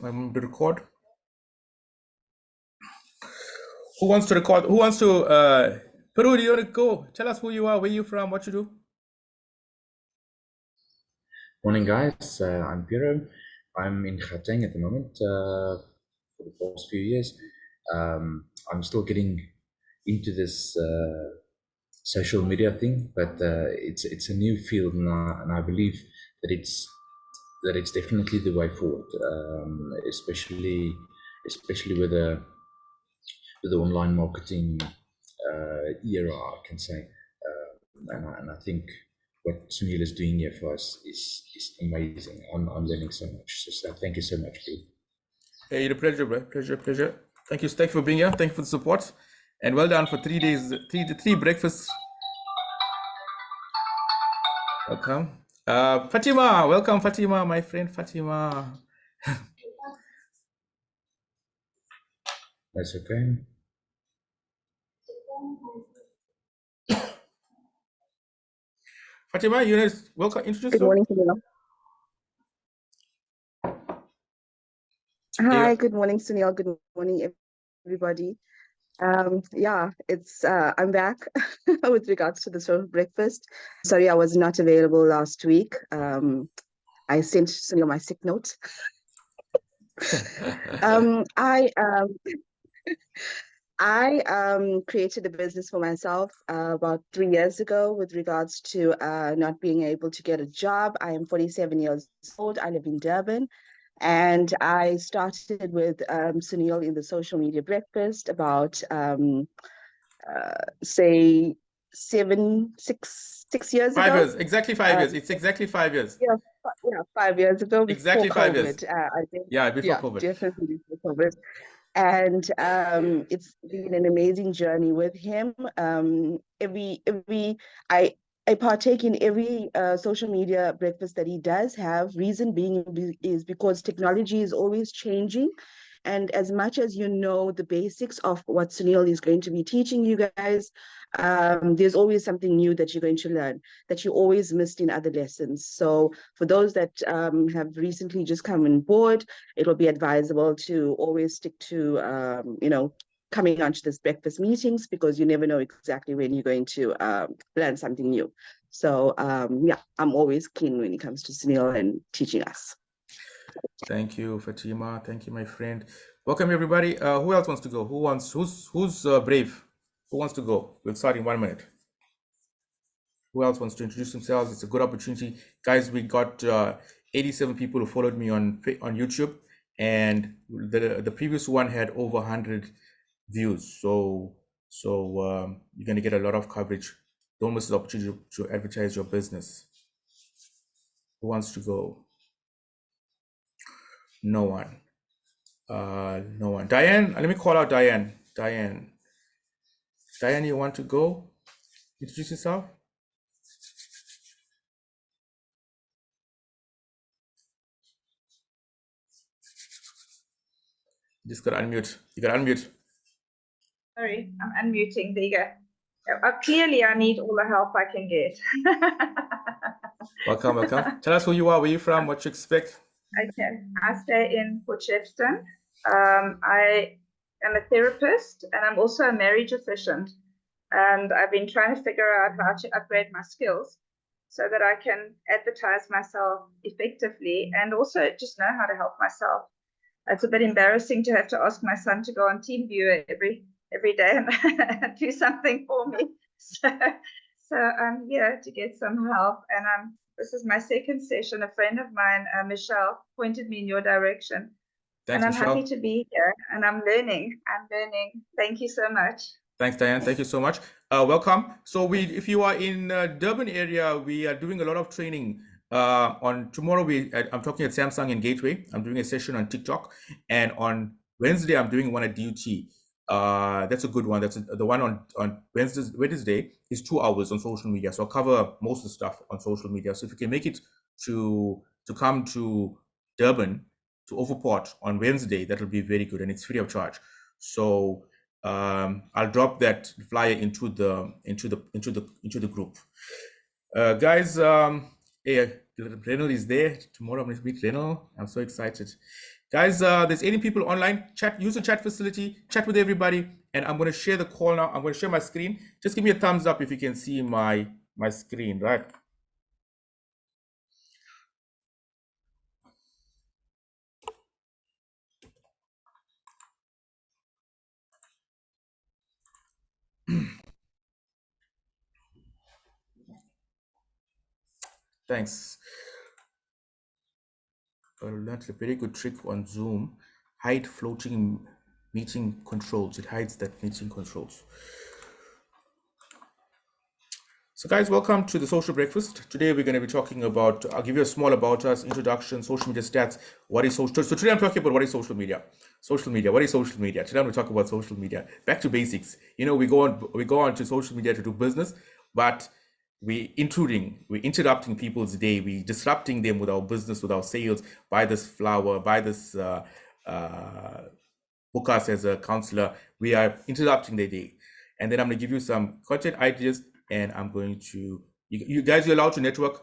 I'm to record. Who wants to record? Who wants to? Peru, do you want to go? Tell us who you are, where you from, what you do. Morning, guys. I'm Piero. I'm in Gauteng at the moment for the past few years. I'm still getting into this social media thing, but it's a new field, and I believe that it's definitely the way forward, especially with the online marketing era, I can say. And I think what Sunil is doing here for us is amazing. I'm learning so much. So thank you so much, Pete. Hey, the pleasure, bro. Pleasure. Thank you for being here. Thank you for the support, and well done for 3 days, three breakfasts. Welcome, Fatima. Welcome, Fatima, my friend Fatima. That's okay. Fatima, you know, welcome. Introduce Good yourself. morning, Sunil. Hi, good morning, Sunil. Good morning, everybody. Yeah, it's I'm back with regards to the social breakfast. Sorry, I was not available last week. I sent Sunil my sick note. I created a business for myself about 3 years ago with regards to not being able to get a job. I am 47 years old. I live in Durban. And I started with Sunil in the social media breakfast about, say, 6 years 5 ago. years, exactly 5 years. It's exactly 5 years. Yeah, 5 years ago before Exactly 5 years. COVID. I think, Yeah, before COVID. definitely before COVID. And it's been an amazing journey with him. I I partake in every social media breakfast that he does have. Reason being is because technology is always changing. And as much as you know the basics of what Sunil is going to be teaching you guys, there's always something new that you're going to learn that you always missed in other lessons. So for those that have recently just come on board, it will be advisable to always stick to, coming onto this breakfast meetings because you never know exactly when you're going to learn something new. So yeah, I'm always keen when it comes to Sunil and teaching us. Thank you, Fatima. Thank you, my friend. Welcome, everybody. Who else wants to go? Who's brave? Who wants to go? We'll start in 1 minute. Who else wants to introduce themselves? It's a good opportunity. Guys, we got 87 people who followed me on YouTube, and the previous one had over 100 views. So you're going to get a lot of coverage. Don't miss the opportunity to advertise your business. Who wants to go? No one. No one. Diane, let me call out Diane. Diane, you want to go? Introduce yourself. Just gotta unmute. You gotta unmute. Sorry, I'm unmuting. There you go. Clearly, I need all the help I can get. Welcome. Tell us who you are, where you're from, what you expect. Okay, I stay in Port Shepstone. I am a therapist and I'm also a marriage efficient. And I've been trying to figure out how to upgrade my skills so that I can advertise myself effectively and also just know how to help myself. It's a bit embarrassing to have to ask my son to go on TeamViewer every day and do something for me. So I'm here to get some help, and this is my second session. A friend of mine, Michelle, pointed me in your direction. Thanks, and I'm Michelle. happy to be here, and I'm learning. Thank you so much. Thanks, Diane. Thank you so much. Welcome. So if you are in Durban area, we are doing a lot of training. On tomorrow, I'm talking at Samsung and Gateway. I'm doing a session on TikTok, and on Wednesday, I'm doing one at DUT. That's a good one. That's the one on Wednesday is 2 hours on social media. So I'll cover most of the stuff on social media. So if you can make it to come to Durban, to Overport on Wednesday, that'll be very good, and it's free of charge. So I'll drop that flyer into the group. Guys, hey, Renal is there tomorrow. I'm going to meet Renal. I'm so excited. Guys, there's any people online, chat, use the chat facility, chat with everybody, and I'm going to share the call now. I'm going to share my screen. Just give me a thumbs up if you can see my screen, right? Thanks. That's a very good trick on Zoom. Hide floating meeting controls. It hides that meeting controls. So guys, welcome to the Social Breakfast. Today we're going to be talking about, I'll give you a small about us, introduction, social media stats, what is social. So today I'm talking about what is social media. Social media, what is social media? Today I'm going to talk about social media. Back to basics. You know, we go on to social media to do business, but we're interrupting people's day. We're disrupting them with our business, with our sales, buy this flower, buy this, book us as a counselor. We are interrupting their day. And then I'm going to give you some content ideas, and I'm going to, you guys, you're allowed to network.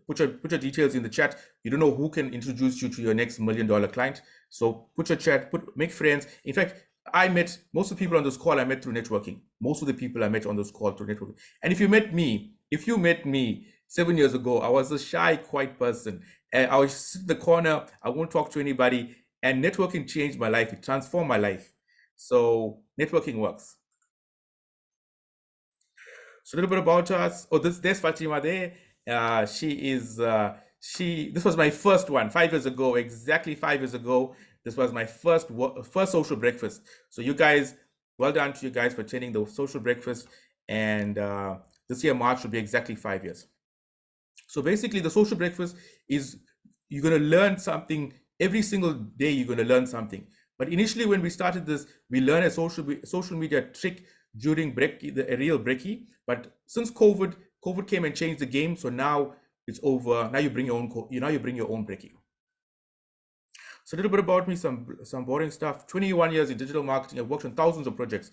Put your details in the chat. You don't know who can introduce you to your next $1 million client. So put your chat, make friends. In fact, I met most of the people on this call I met through networking. Most of the people I met on this call through networking. And if you met me 7 years ago, I was a shy, quiet person. And I was sit in the corner, I won't talk to anybody. And networking changed my life. It transformed my life. So networking works. So a little bit about us. Oh, there's Fatima there. This was my first one 5 years ago, exactly 5 years ago. This was my first social breakfast. So you guys, well done to you guys for attending the social breakfast. And this year, March, will be exactly 5 years. So basically, the social breakfast is you're going to learn something every single day. You're going to learn something. But initially, when we started this, we learned a social media trick during a real brekkie. But since COVID came and changed the game, so now it's over. Now you bring your own. You bring your own brekkie. So a little bit about me, some boring stuff. 21 years in digital marketing. I've worked on thousands of projects,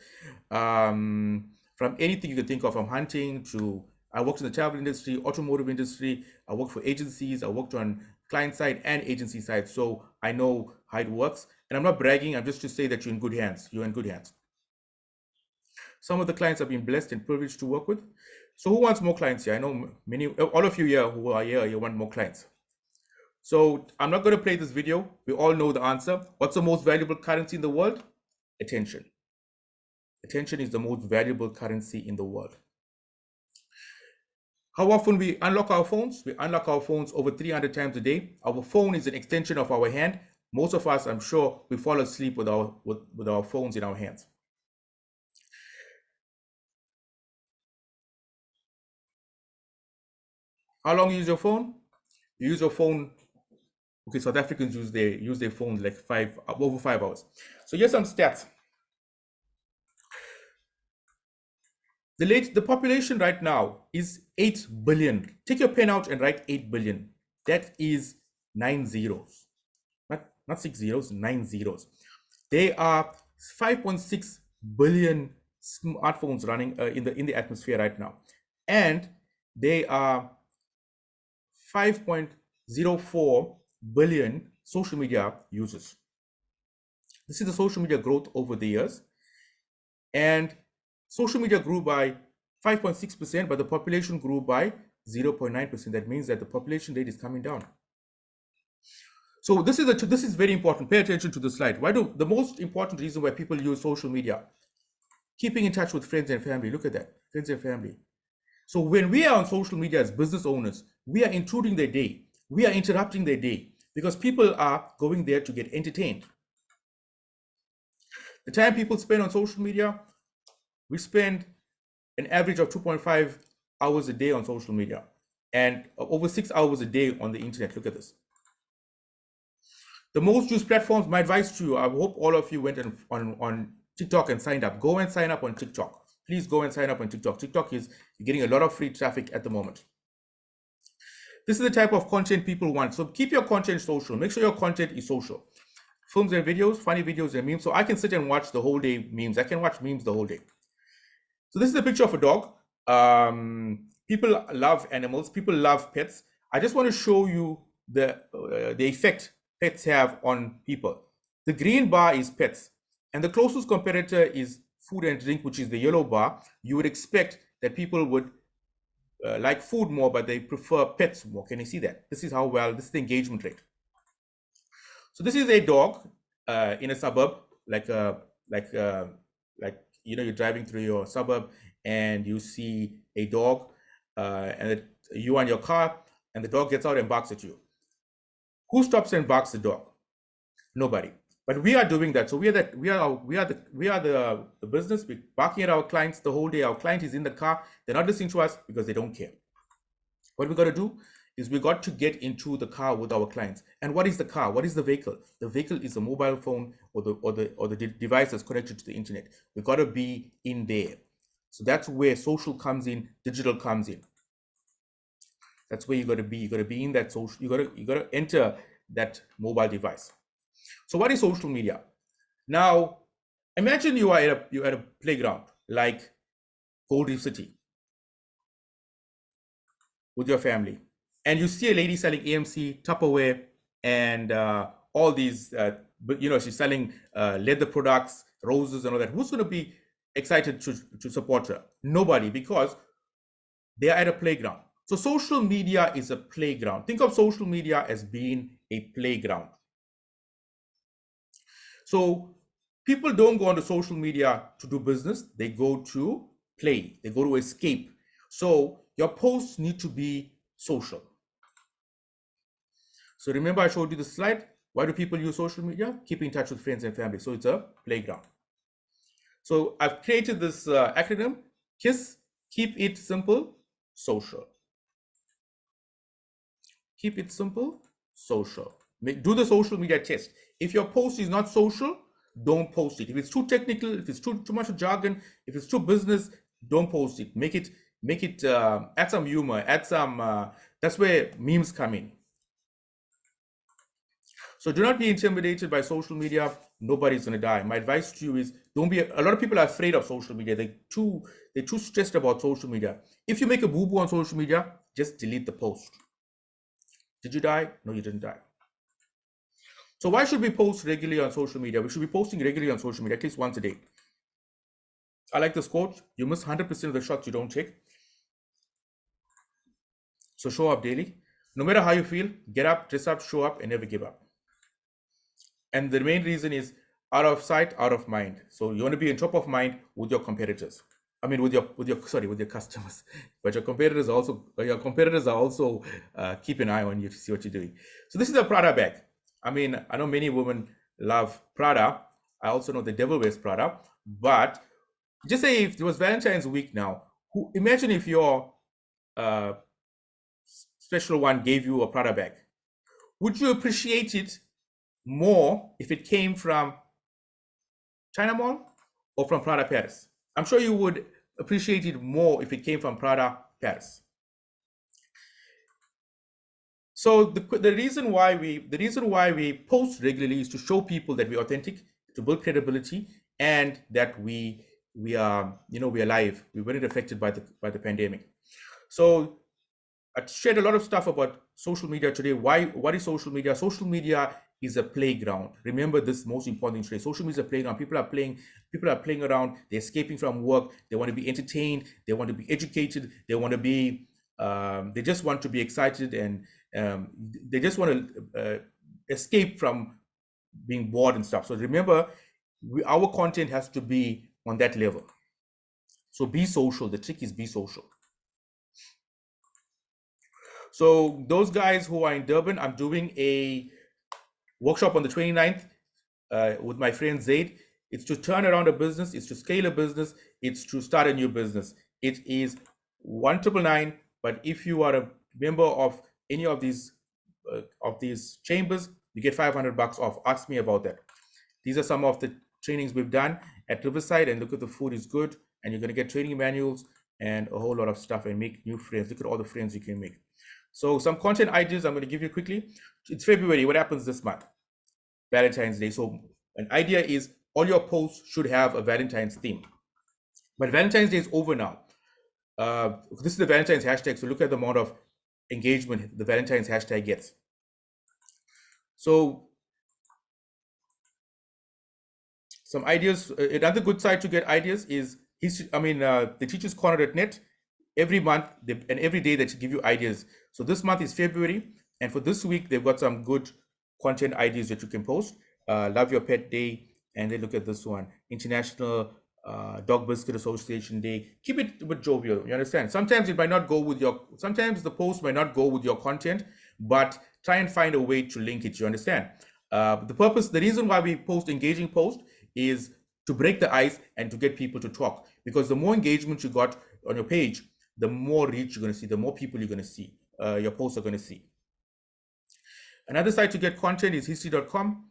from anything you can think of, from hunting to. I worked in the travel industry, automotive industry. I worked for agencies. I worked on client side and agency side, so I know how it works. And I'm not bragging. I'm just to say that you're in good hands. You're in good hands. Some of the clients I've been blessed and privileged to work with. So who wants more clients here? I know all of you here who are here, you want more clients. So I'm not going to play this video. We all know the answer. What's the most valuable currency in the world? Attention. Attention is the most valuable currency in the world. How often we unlock our phones? We unlock our phones over 300 times a day. Our phone is an extension of our hand. Most of us, I'm sure, we fall asleep with our phones in our hands. How long you use your phone? You use your phone. Okay, South Africans use their phones like over 5 hours. So here's some stats. The population right now is 8 billion. Take your pen out and write 8 billion. That is 9 zeros. Not 6 zeros, 9 zeros. There are 5.6 billion smartphones running in the atmosphere right now. And they are 5.04 billion social media users. This is the social media growth over the years. And social media grew by 5.6%, but the population grew by 0.9%. That means that the population rate is coming down. So this is very important. Pay attention to the slide. The most important reason why people use social media? Keeping in touch with friends and family. Look at that, friends and family. So when we are on social media as business owners, we are intruding their day. We are interrupting their day because people are going there to get entertained. The time people spend on social media, we spend an average of 2.5 hours a day on social media and over 6 hours a day on the internet. Look at this. The most used platforms, my advice to you, I hope all of you went on TikTok and signed up. Go and sign up on TikTok. Please go and sign up on TikTok. TikTok is getting a lot of free traffic at the moment. This is the type of content people want. So keep your content social. Make sure your content is social. Films and videos, funny videos and memes. So I can sit and watch the whole day memes. I can watch memes the whole day. So this is a picture of a dog. People love animals. People love pets. I just want to show you the effect pets have on people. The green bar is pets, and the closest competitor is food and drink, which is the yellow bar. You would expect that people would like food more, but they prefer pets more. Can you see that? This is how well, this is the engagement rate. So this is a dog in a suburb, like you're driving through your suburb and you see a dog, and you are in your car, and the dog gets out and barks at you. Who stops and barks the dog? Nobody. But we are doing that. So we are the business. We're barking at our clients the whole day. Our client is in the car. They're not listening to us because they don't care. What we got to do is we got to get into the car with our clients. And what is the car? What is the vehicle? The vehicle is a mobile phone or the device that's connected to the internet. We got to be in there. So that's where social comes in, digital comes in. That's where you got to be. You got to be in that social. You got to enter that mobile device. So what is social media? Now, imagine you are at a playground like Gold Reef City with your family, and you see a lady selling AMC, Tupperware, and all these, she's selling leather products, roses, and all that. Who's going to be excited to support her? Nobody, because they are at a playground. So social media is a playground. Think of social media as being a playground. So people don't go onto social media to do business. They go to play. They go to escape. So your posts need to be social. So remember I showed you the slide. Why do people use social media? Keep in touch with friends and family. So it's a playground. So I've created this acronym, KISS, keep it simple, social. Keep it simple, social. Do the social media test. If your post is not social, don't post it. If it's too technical, if it's too much jargon, if it's too business, don't post it. Make it add some humor, add some, that's where memes come in. So do not be intimidated by social media. Nobody's gonna die. My advice to you is don't be, a lot of people are afraid of social media. They're too stressed about social media. If you make a boo-boo on social media, just delete the post. Did you die? No, you didn't die. So why should we post regularly on social media? We should be posting regularly on social media, at least once a day. I like this quote: you miss 100% of the shots you don't take. So show up daily. No matter how you feel, get up, dress up, show up, and never give up. And the main reason is out of sight, out of mind. So you want to be on top of mind with your competitors. I mean, with your customers. But your competitors are also keep an eye on you to see what you're doing. So this is a Prada bag. I mean, I know many women love Prada. I also know the devil wears Prada. But just say if it was Valentine's week now, imagine if your special one gave you a Prada bag. Would you appreciate it more if it came from China Mall or from Prada Paris? I'm sure you would appreciate it more if it came from Prada Paris. So the reason why we post regularly is to show people that we're authentic, to build credibility, and that we are alive. We weren't affected by the pandemic. So I shared a lot of stuff about social media today. What is social media? Social media is a playground. Remember this most important thing today. Social media is a playground. People are playing around. They're escaping from work. They want to be entertained. They want to be educated. They want to be. They just want to be excited, and they just want to escape from being bored and stuff. So remember, our content has to be on that level. So be social. The trick is be social. So those guys who are in Durban, I'm doing a workshop on the 29th with my friend Zaid. It's to turn around a business, it's to scale a business, it's to start a new business. It is 1,999, but if you are a member of any of these chambers, you get $500 off. Ask me about that. These are some of the trainings we've done at Riverside, and look at the food is good, and you're going to get training manuals and a whole lot of stuff and make new friends. Look at all the friends you can make. So some content ideas I'm going to give you quickly. It's February. What happens this month? Valentine's Day. So an idea is all your posts should have a Valentine's theme. But Valentine's Day is over now. This is the Valentine's hashtag. So look at the amount of engagement the Valentine's hashtag gets. So Some ideas. Another good site to get ideas is history. I mean, the Teachers Corner.net. Every month and every day they give you ideas. So this month is February, and for this week they've got some good content ideas that you can post. Love Your Pet Day, and then look at this one, International Dog Biscuit Association Day. Keep it a bit jovial. You understand? Sometimes it might not go with your. Sometimes the post might not go with your content, but try and find a way to link it. You understand? The reason why we post engaging post is to break the ice and to get people to talk. Because the more engagement you got on your page, the more reach you're going to see, the more people you're going to see, your posts are going to see. Another site to get content is history.com.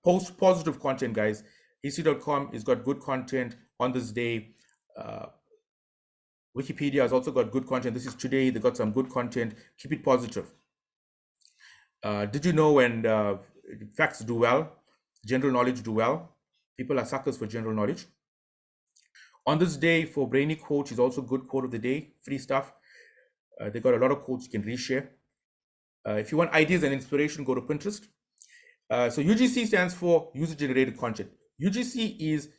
Post positive content, guys. History.com has got good content on this day. Wikipedia has also got good content. This is today. They got some good content. Keep it positive. Did you know when facts do well, general knowledge do well? People are suckers for general knowledge. On this day, for Brainy Quote is also good quote of the day, free stuff. They got a lot of quotes you can reshare. If you want ideas and inspiration, go to Pinterest. So UGC stands for user generated content. UGC is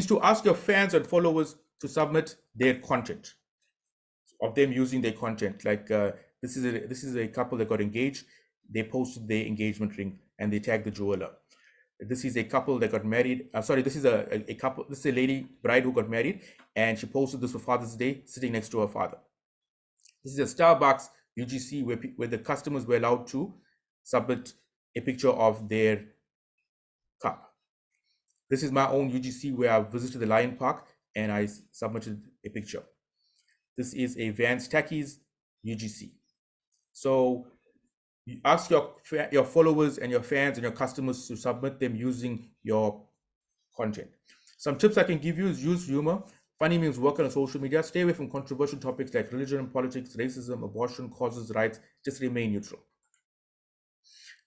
to ask your fans and followers to submit their content of them using their content. Like this is a couple that got engaged. They posted their engagement ring and they tagged the jeweler. This is a couple that got married. Sorry, this is a couple. This is a lady bride who got married, and she posted this for Father's Day, sitting next to her father. This is a Starbucks UGC where the customers were allowed to submit a picture of their cup. This is my own UGC where I visited the Lion Park and I submitted a picture. This is a Vans Tackies UGC. So you ask your followers and your fans and your customers to submit them using your content. Some tips I can give you is use humor. Funny memes work on social media. Stay away from controversial topics like religion and politics, racism, abortion, causes, rights. Just remain neutral.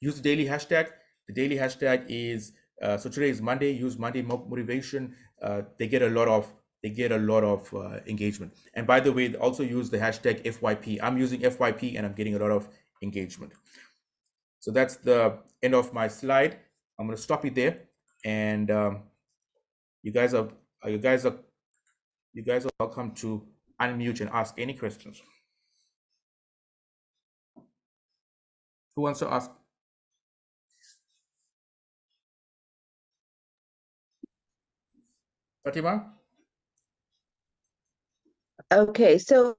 Use the daily hashtag. The daily hashtag is so today is Monday. Use Monday motivation. They get a lot of engagement. And by the way, also use the hashtag FYP. I'm using FYP and I'm getting a lot of engagement. So that's the end of my slide. I'm going to stop it there, and you guys are welcome to unmute and ask any questions. Who wants to ask? Fatima? Okay, so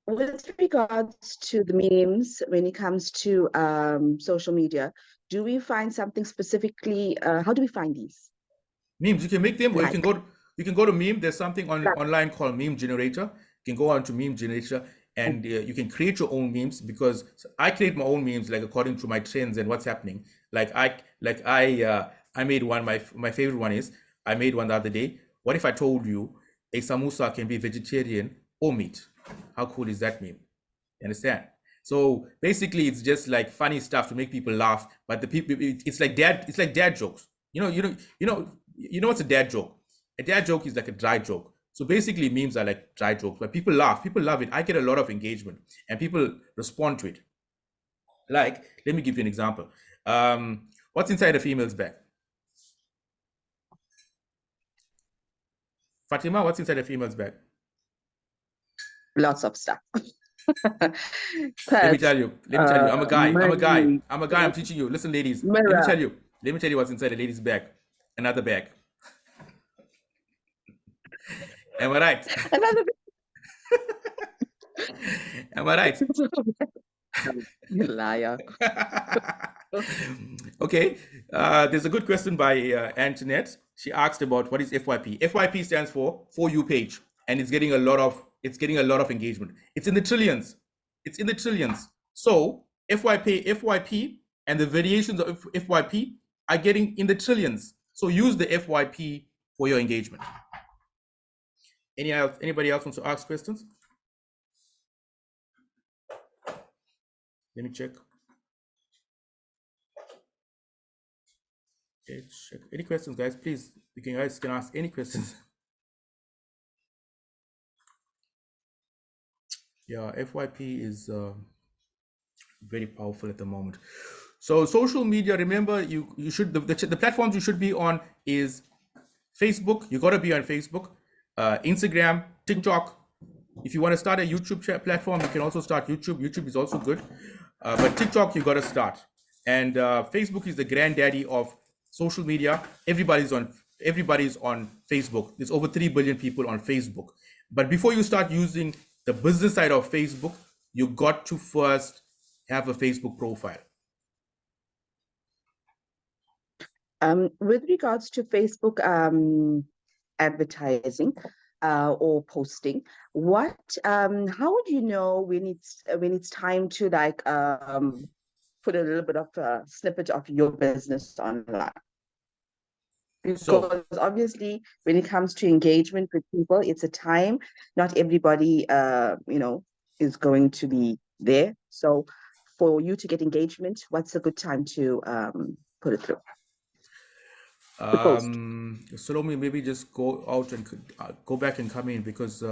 with regards to the memes, when it comes to social media, do we find something specifically? How do we find these? Memes, you can make them, or Like, you can go to meme. There's something online called meme generator. You can go on to meme generator and you can create your own memes, because I create my own memes like according to my trends and what's happening. I made one. My favorite one is I made one the other day. What if I told you a samosa can be vegetarian or meat? How cool is that meme? You understand? So basically, it's just like funny stuff to make people laugh. But the people, it's like dad jokes. You know what's a dad joke? A dad joke is like a dry joke. So basically, memes are like dry jokes, but people laugh. People love it. I get a lot of engagement, and people respond to it. Like, let me give you an example. What's inside a female's bag? Fatima, what's inside a female's bag? lots of stuff. Let me tell you. I'm a guy. Money, I'm teaching you. Listen, ladies. mirror. Let me tell you what's inside a lady's bag. Another bag. Am I right? Another Am I right? you liar. Okay. There's a good question by Antoinette. She asked about what is FYP. FYP stands for you page, and it's getting a lot of engagement. It's in the trillions. So FYP, and the variations of FYP are getting in the trillions. So use the FYP for your engagement. Anybody else wants to ask questions? Let me check. Okay, check. Any questions, guys? Please, you guys can ask any questions. Yeah, FYP is very powerful at the moment. So social media, remember, you should the platforms you should be on is Facebook. You got to be on Facebook, Instagram, TikTok. If you want to start a YouTube platform, you can also start YouTube. YouTube is also good, but TikTok you got to start. And Facebook is the granddaddy of social media. Everybody's on Facebook. There's over 3 billion people on Facebook. But before you start using the business side of Facebook, you got to first have a Facebook profile. With regards to Facebook advertising or posting, how would you know when it's time to like put a little bit of a snippet of your business online? So Because obviously when it comes to engagement with people, it's a time. Not everybody is going to be there. So for you to get engagement, what's a good time to put it through? The post. Salome, maybe just go out and go back and come in because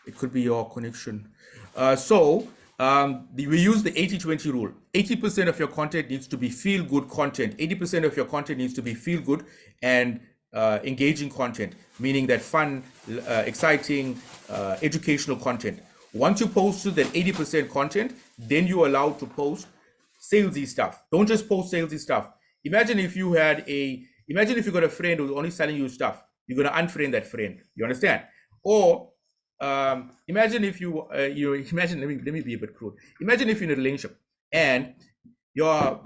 it could be your connection. We use the 80-20 rule. 80% of your content needs to be feel-good content. 80% of your content needs to be feel-good and engaging content, meaning that fun, exciting, educational content. Once you post to that 80% content, then you're allowed to post salesy stuff. Don't just post salesy stuff. Imagine if you got a friend who's only selling you stuff. You're gonna unfriend that friend. You understand? Or imagine if imagine. Let me be a bit crude. Imagine if you're in a relationship and your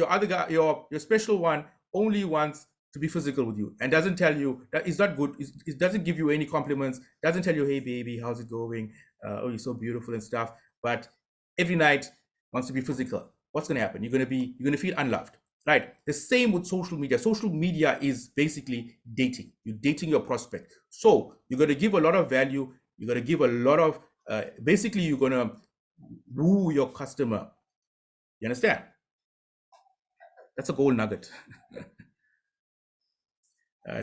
other guy, your special one, only wants to be physical with you and doesn't tell you that it's not good. It doesn't give you any compliments. Doesn't tell you, hey baby, how's it going? Oh, you're so beautiful and stuff. But every night wants to be physical. What's gonna happen? You're gonna feel unloved. Right. The same with social media. Social media is basically dating. You're dating your prospect. So you're going to give a lot of value. You're going to give a lot of, basically, you're going to woo your customer. You understand? That's a gold nugget.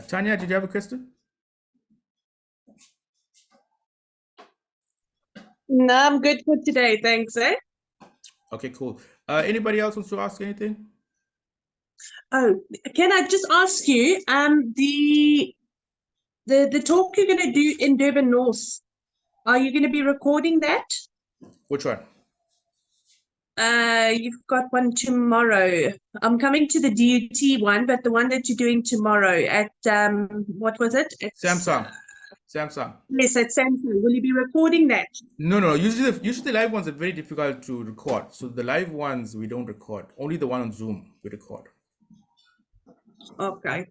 Tanya, did you have a question? No, I'm good for today. Thanks, eh? Okay, cool. Anybody else wants to ask anything? Oh, can I just ask you, the talk you're going to do in Durban North, are you going to be recording that? Which one? You've got one tomorrow. I'm coming to the DUT one, but the one that you're doing tomorrow at what was it? Samsung. Yes, at Samsung. Will you be recording that? No. Usually the live ones are very difficult to record. So the live ones we don't record. Only the one on Zoom we record. Okay.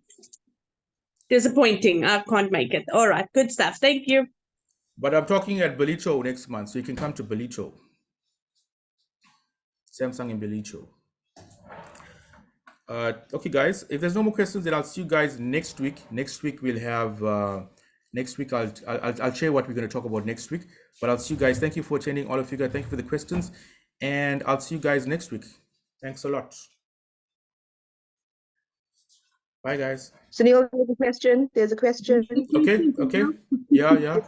Disappointing. I can't make it. All right. Good stuff. Thank you. But I'm talking at Belicho next month, so you can come to Belicho. Samsung and Belicho. Okay, guys. If there's no more questions, then I'll see you guys next week. Next week we'll have. Next week I'll share what we're going to talk about next week. But I'll see you guys. Thank you for attending, all of you guys. Thank you for the questions, and I'll see you guys next week. Thanks a lot. Bye, guys. Sunil, there's a question. There's a question. Okay. Yeah.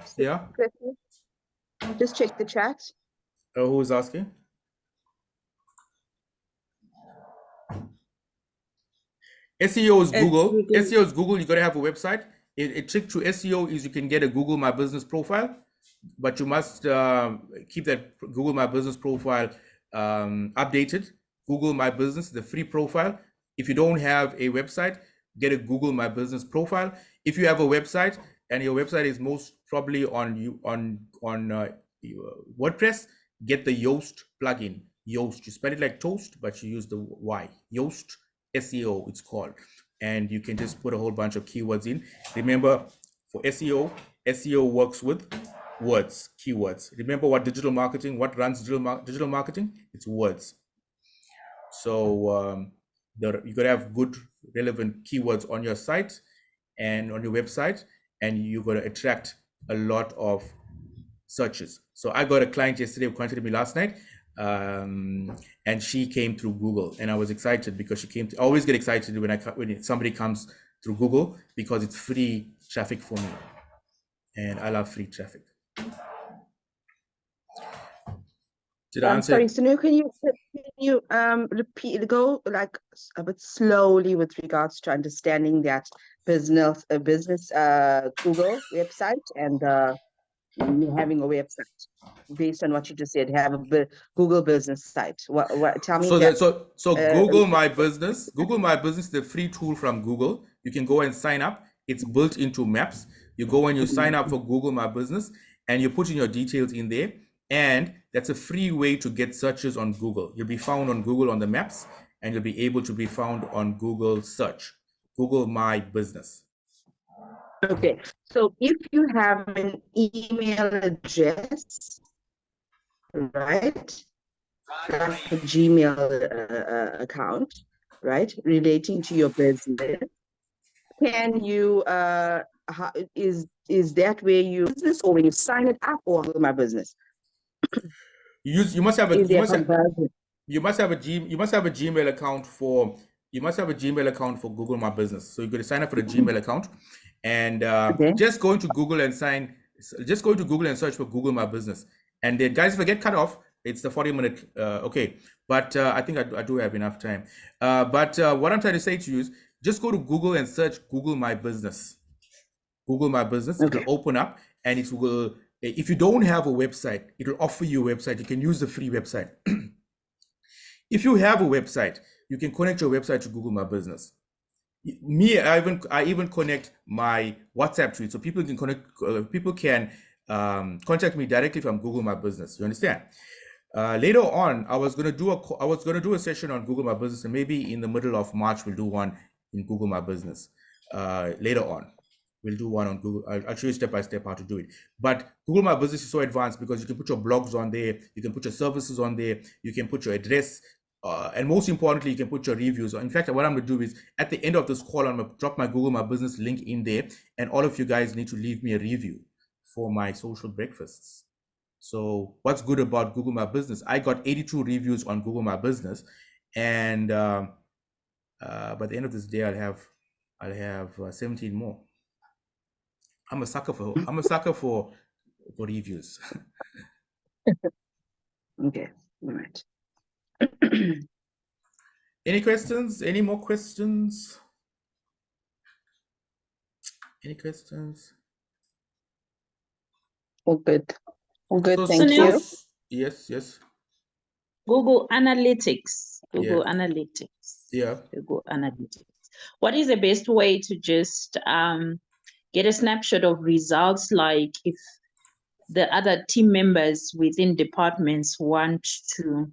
Just check the chat. Who is asking? SEO is Google. SEO is Google. You got to have a website. A trick to SEO is you can get a Google My Business profile, but you must keep that Google My Business profile updated. Google My Business, the free profile. If you don't have a website, get a Google My Business profile. If you have a website and your website is most probably on WordPress, get the Yoast plugin. Yoast, you spell it like toast, but you use the Y. Yoast SEO, it's called. And you can just put a whole bunch of keywords in. Remember, for SEO works with words, keywords. Remember what runs digital marketing? It's words. So you got to have good, relevant keywords on your site and on your website, and you got to attract a lot of searches. So I got a client yesterday who contacted me last night, and she came through Google, and I was excited because I always get excited when somebody comes through Google because it's free traffic for me, and I love free traffic. Did I answer Sorry, it? Sunu, can you repeat, go like a bit slowly with regards to understanding that business Google website and having a website based on what you just said, have a Google business site. What tell me So that. that so Uh, Google My Business, the free tool from Google. You can go and sign up. It's built into Maps. You go and you sign up for Google My Business, and you put in your details in there. And that's a free way to get searches on Google. You'll be found on Google on the Maps, and you'll be able to be found on Google search. Google My Business. okay, so if you have an email address, right, like a Gmail account, right, relating to your business, can you is that where you business or when you sign it up or my business? You must have a Is there conversion? you must have a Gmail account for Google My Business. So you're going to sign up for a Gmail account, and Okay. just go into Google and search for Google My Business. And then, guys, if I get cut off, it's the 40-minute. Okay, but I think I do have enough time. But what I'm trying to say to you is, just go to Google and search Google My Business. Google My Business. Okay. It'll open up, and it will. If you don't have a website, it'll offer you a website. You can use the free website. If you have a website, you can connect your website to Google My Business. I even connect my WhatsApp to it, so people can contact me directly from Google My Business. You understand? Later on, I was gonna do a session on Google My Business, and maybe in the middle of March we'll do one in Google My Business. Later on, we'll do one on Google. I'll show you step by step how to do it. But Google My Business is so advanced because you can put your blogs on there, you can put your services on there, you can put your address, and most importantly, you can put your reviews. In fact, what I'm going to do is at the end of this call, I'm going to drop my Google My Business link in there, and all of you guys need to leave me a review for my social breakfasts. So what's good about Google My Business? I got 82 reviews on Google My Business, and by the end of this day, I'll have 17 more. I'm a sucker for reviews. Okay. All right. Any questions? Any more questions? Any questions? All good. All good. So, Thank Sunil? you. Yes. Google Analytics. Yeah. Google Analytics. What is the best way to just get a snapshot of results, like if the other team members within departments want to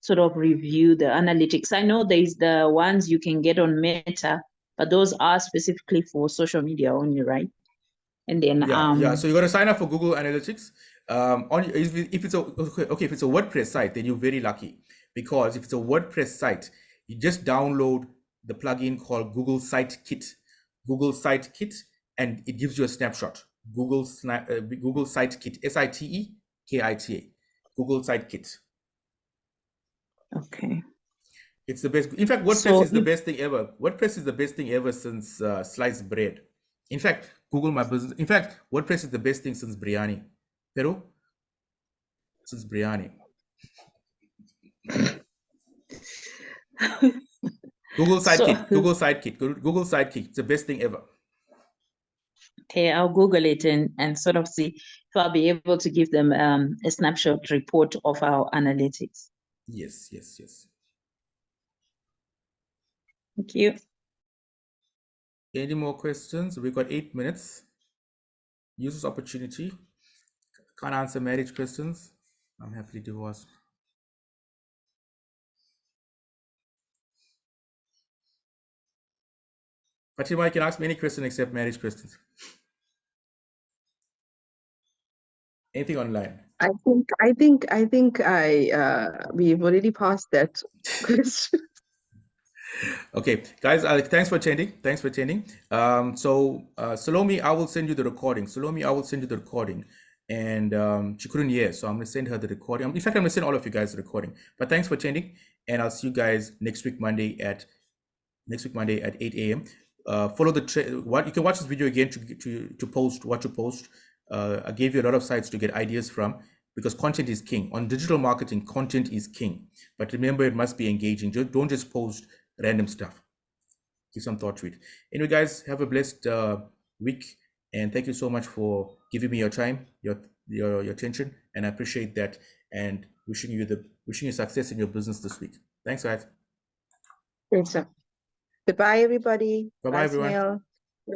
sort of review the analytics? I know there's the ones you can get on Meta, but those are specifically for social media only, right? And then So you got to sign up for Google Analytics. If it's a WordPress site, then you're very lucky, because if it's a WordPress site, you just download the plugin called Google Site Kit, and it gives you a snapshot. Google Site Kit, SITEKITA, Google Site Kit. Okay. It's the best. In fact, WordPress is the best thing ever. WordPress is the best thing ever since sliced bread. In fact, WordPress is the best thing since biryani. Pero? Since biryani. Google Sidekick. It's the best thing ever. Okay, I'll Google it and sort of see if I'll be able to give them a snapshot report of our analytics. Yes. Thank you. Any more questions? We've got 8 minutes. Use this opportunity. Can't answer marriage questions. I'm happily divorced. Fatima, you can ask me any question except marriage questions. Anything online? I think we've already passed that question. Okay, guys, thanks for attending. Salome, I will send you the recording. And she couldn't hear, so I'm going to send her the recording. In fact, I'm going to send all of you guys the recording. But thanks for attending, and I'll see you guys next week Monday at 8 a.m. Follow what you can watch this video again to post what you post. I gave you a lot of sites to get ideas from, because content is king. On digital marketing, content is king. But remember, it must be engaging. Don't just post random stuff. Give some thought to it. Anyway, guys, have a blessed week, and thank you so much for giving me your time, your attention, and I appreciate that. And wishing you success in your business this week. Thanks, guys. Great stuff. Goodbye, everybody. Bye-bye, Bye, everyone. Snail.